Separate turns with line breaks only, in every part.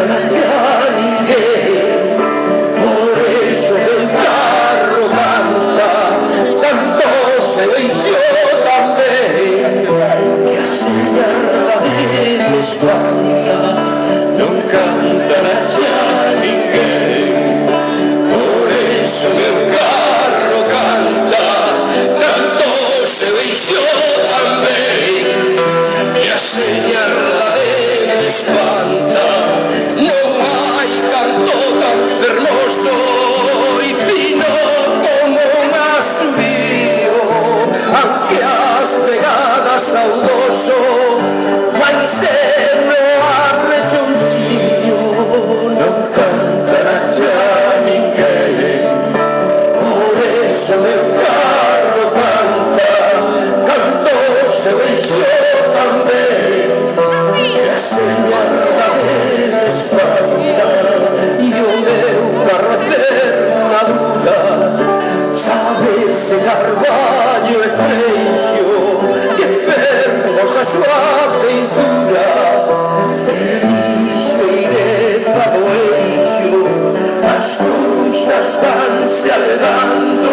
cantara xa ninguén. Por eso el carro canta, tanto se deixou tamén, que a señora dele espanta, non cantará xa ninguén. Por eso meu carro canta, tanto se deixou tamén, que a señora dele espanta. Non hai canto tan fermoso e fino como un asubío, aunque as vegadas saudoso fai sempre arrechonchío. Non cantará xa ninguén, por eso meu carro canta, canto se deixou tamén, que a señora dele espanta. E o meu carro Cernadura, sabese Carballo e Freixo, que enfermos a súa feitura, que lixeireza do eixo, as cousas vanse alegando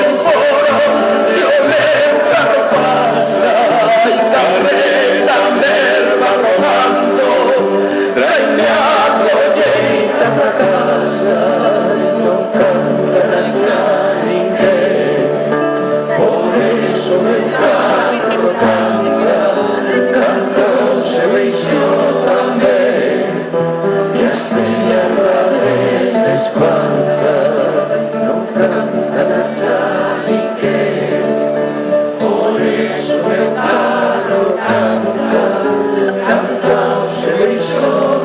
en por onde o meu carro pasa, e carreta a merda rodando, traime a colleita pra casa. Non cantará xa ninguén, por eso meu carro canta, canto se deixou tamén, que a señora dele espanta. Non cantará xa ninguén, por eso meu carro canta, canto se deixou